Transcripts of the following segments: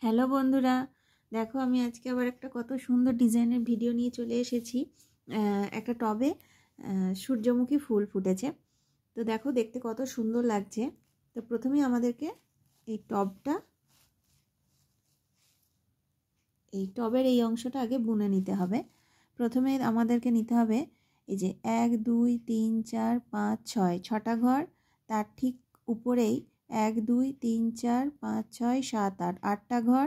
Hello বন্ধুরা, দেখো আমি আজকে আবার একটা কত সুন্দর ডিজাইনের ভিডিও নিয়ে চলে এসেছি। একটা টবে সূর্যমুখী ফুল ফুটেছে। তো দেখো দেখতে কত সুন্দর লাগছে। তো প্রথমেই আমাদেরকে এই টবের এই অংশটা আগে বুনে নিতে হবে। প্রথমে আমাদেরকে নিতে হবে এই যে 1 2 3 4 5 6 ছটা ঘর, তার ঠিক উপরেই 1 2 3 4 5 6 7 8 আটটা ঘর,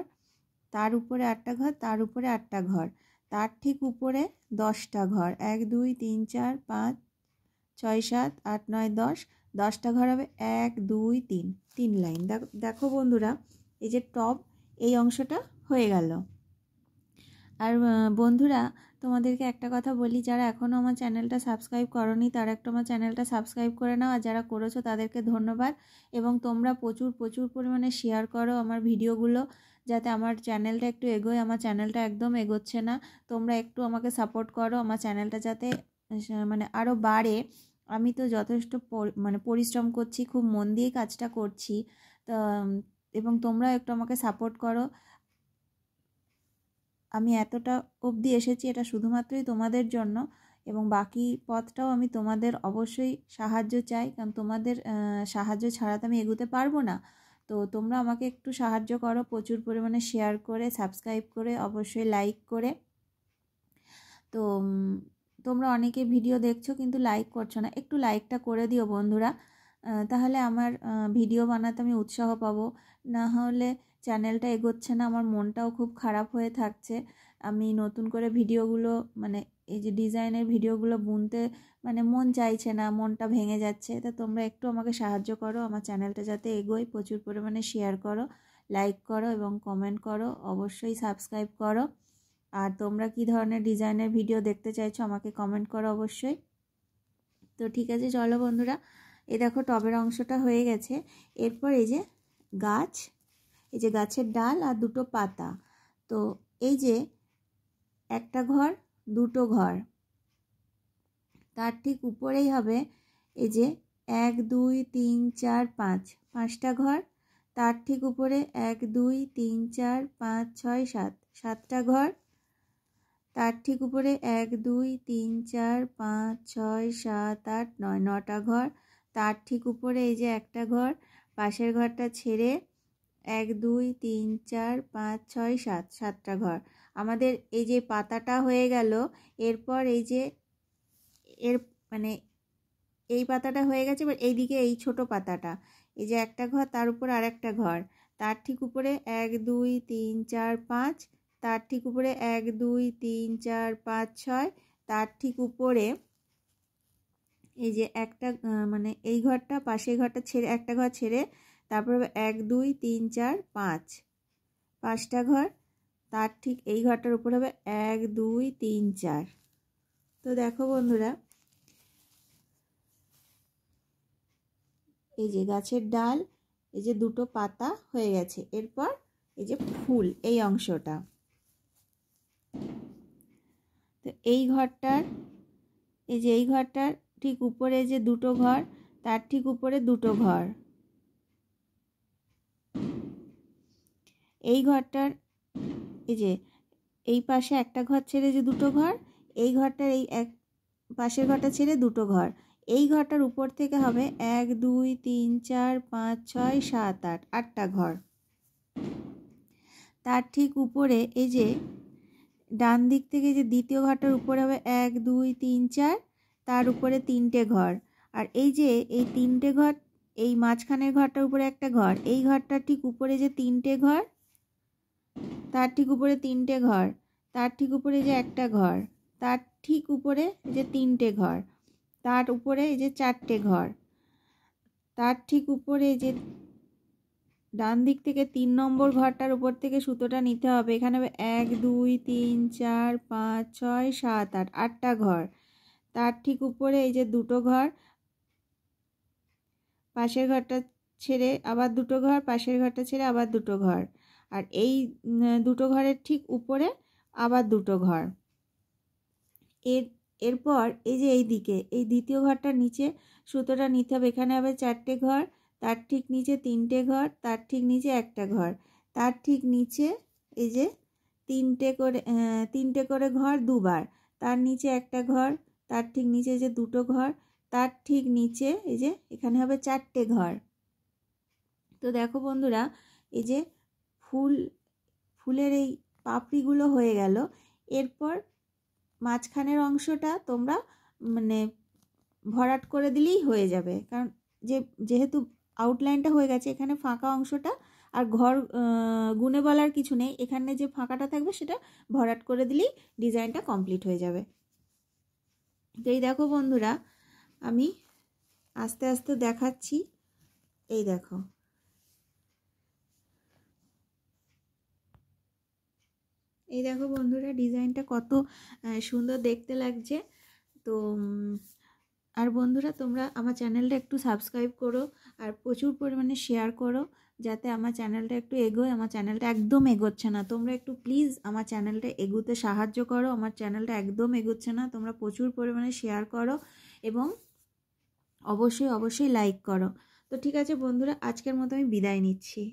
তার উপরে 8টা ঘর, তার উপরে 8টা ঘর, তার ঠিক উপরে 10টা ঘর। 1 2 3 4 5 6 7 8 9 10, 10টা ঘর হবে 1 2 3, 3 লাইন। দেখো বন্ধুরা, এই যে টব এই অংশটা হয়ে গেল। আর বন্ধুরা, তোমাদেরকে একটা কথা বলি, যারা এখনও আমার চ্যানেলটা সাবস্ক্রাইব করোনি তারা একটু আমার চ্যানেলটা সাবস্ক্রাইব করে নাও, আর যারা করেছো তাদেরকে ধন্যবাদ। এবং তোমরা প্রচুর পরিমাণে শেয়ার করো আমার ভিডিওগুলো, যাতে আমার চ্যানেলটা একটু এগোয়। আমার চ্যানেলটা একদম এগোচ্ছে না, তোমরা একটু আমাকে সাপোর্ট করো আমার চ্যানেলটা যাতে মানে আরও বাড়ে। আমি তো যথেষ্ট পরিশ্রম করছি, খুব মন দিয়ে কাজটা করছি। তো এবং তোমরা একটু আমাকে সাপোর্ট করো। আমি এতটা অবধি এসেছি এটা শুধুমাত্রই তোমাদের জন্য, এবং বাকি পথটাও আমি তোমাদের অবশ্যই সাহায্য চাই, কারণ তোমাদের সাহায্য ছাড়া তো আমি এগোতে পারবো না। তো তোমরা আমাকে একটু সাহায্য করো প্রচুর পরিমাণে শেয়ার করে, সাবস্ক্রাইব করে, অবশ্যই লাইক করে। তো তোমরা অনেকে ভিডিও দেখছো কিন্তু লাইক করছো না, একটু লাইকটা করে দিও বন্ধুরা, তাহলে আমার ভিডিও বানাতে আমি উৎসাহ পাবো। না হলে চ্যানেলটা এগোচ্ছে না, আমার মনটাও খুব খারাপ হয়ে থাকছে। আমি নতুন করে ভিডিওগুলো এই যে ডিজাইনের ভিডিওগুলো বুনতে মন চাইছে না, মনটা ভেঙে যাচ্ছে। তা তোমরা একটু আমাকে সাহায্য করো আমার চ্যানেলটা যাতে এগোয়। প্রচুর পরিমাণে শেয়ার করো, লাইক করো এবং কমেন্ট করো, অবশ্যই সাবস্ক্রাইব করো। আর তোমরা কি ধরনের ডিজাইনের ভিডিও দেখতে চাইছো আমাকে কমেন্ট করো অবশ্যই। তো ঠিক আছে, চলো বন্ধুরা, এই দেখো টবের অংশটা হয়ে গেছে। এরপর এই যে গাছ, এই যে গাছের ডাল আর দুটো পাতা। তো এই যে একটা ঘর, দুটো ঘর, তার ঠিক উপরেই হবে এই যে 1 2 3 4 5, 5টা ঘর, তার ঠিক উপরে 1 2 3 4 5 6 7, 7টা ঘর, তার ঠিক উপরে 1 2 3 4 5 6 7 8 9, 9টা ঘর, তার ঠিক উপরে এই যে একটা ঘর, পাশের ঘরটা ছেড়ে 1 2 3 4 5 6 7, 7টা ঘর। আমাদের এই যে পাতাটা হয়ে গেল। এরপর এই যে এর এই পাতাটা হয়ে গেছে। এবার এইদিকে এই ছোট পাতাটা, এই যে একটা ঘর, তার উপর আর একটা ঘর, তার ঠিক উপরে 1 2 3 4 5, তার ঠিক উপরে 1 2 3 4 5 6, তার ঠিক উপরে এই যে একটা এই ঘরটা, পাশের ঘরটা ছেড়ে একটা ঘর ছেড়ে, তারপরে 1 2 3 4 5, 5টা ঘর, তার ঠিক এই ঘরটার উপর হবে 1 2 3 4। তো দেখো বন্ধুরা, এই যে গাছের ডাল, এই যে দুটো পাতা হয়ে গেছে। এরপর এই যে ফুল এই অংশটা, তো এই ঘরটার, এই যে এই ঘরটার ঠিক উপরে যে দুটো ঘর, তার ঠিক উপরে দুটো ঘর, এই ঘরটার এই যে এই পাশে একটা ঘর ছেড়ে যে দুটো ঘর, এই ঘরটার এই এক পাশের ঘরটা ছেড়ে দুটো ঘর, এই ঘরটার উপর থেকে হবে 1 2 3 4 5 6 7 8, 8টা ঘর। তার ঠিক উপরে এই যে ডান দিক থেকে যে দ্বিতীয় ঘরটার উপরে হবে 1 2 3 4, তার উপরে 3টে ঘর। আর এই যে এই 3টে ঘর, এই মাঝখানের ঘরটার উপরে একটা ঘর, এই ঘরটার ঠিক উপরে যে 3টে ঘর, তার ঠিক উপরে 3টে ঘর, তার ঠিক উপরে যে একটা ঘর, তার ঠিক উপরে যে 3টে ঘর, তার উপরে এই যে 4টে ঘর, তার ঠিক উপরে যে ডান দিক থেকে 3 নম্বর ঘরটার উপর থেকে সুতোটা নিতে হবে। এখানে হবে 1 2 3 4 5 6 7 8, 8টা ঘর। তার ঠিক উপরে এই যে দুটো ঘর, পাশের ঘরটা ছেড়ে আবার দুটো ঘর, পাশের ঘরটা ছেড়ে আবার দুটো ঘর, আর এই দুটো ঘরের ঠিক উপরে আবার দুটো ঘর। এরপর এই যে এই দিকে এই দ্বিতীয় ঘরটার নিচে সুতোটা নিতে হবে। এখানে হবে 4টে ঘর, তার ঠিক নিচে 3টে ঘর, তার ঠিক নিচে একটা ঘর, তার ঠিক নিচে এই যে তিনটে করে ঘর দুবার, তার নিচে একটা ঘর, তার ঠিক নিচে যে দুটো ঘর, তার ঠিক নিচে এই যে এখানে হবে 4টে ঘর। তো দেখো বন্ধুরা, এই যে ফুলের এই পাপড়িগুলো হয়ে গেল। এরপর মাঝখানের অংশটা তোমরা মানে ভরাট করে দিলেই হয়ে যাবে, কারণ যেহেতু আউটলাইনটা হয়ে গেছে, এখানে ফাঁকা অংশটা আর ঘর গুনে বলার কিছু নেই, এখানে যে ফাঁকাটা থাকবে সেটা ভরাট করে দিলেই ডিজাইনটা কমপ্লিট হয়ে যাবে। তো এই দেখো বন্ধুরা, আমি আস্তে আস্তে দেখাচ্ছি। এই দেখো, এই দেখো বন্ধুরা, ডিজাইনটা কত সুন্দর দেখতে লাগছে। তো আর বন্ধুরা, তোমরা আমার চ্যানেলটা একটু সাবস্ক্রাইব করো আর প্রচুর পরিমাণে শেয়ার করো, যাতে আমার চ্যানেলটা একটু এগোয়। আমার চ্যানেলটা একদম এগোচ্ছে না, তোমরা একটু প্লিজ আমার চ্যানেলটা এগোতে সাহায্য করো। আমার চ্যানেলটা একদম এগোচ্ছে না, তোমরা প্রচুর পরিমাণে শেয়ার করো এবং অবশ্যই অবশ্যই লাইক করো। তো ঠিক আছে বন্ধুরা, আজকের মতো আমি বিদায় নিচ্ছি।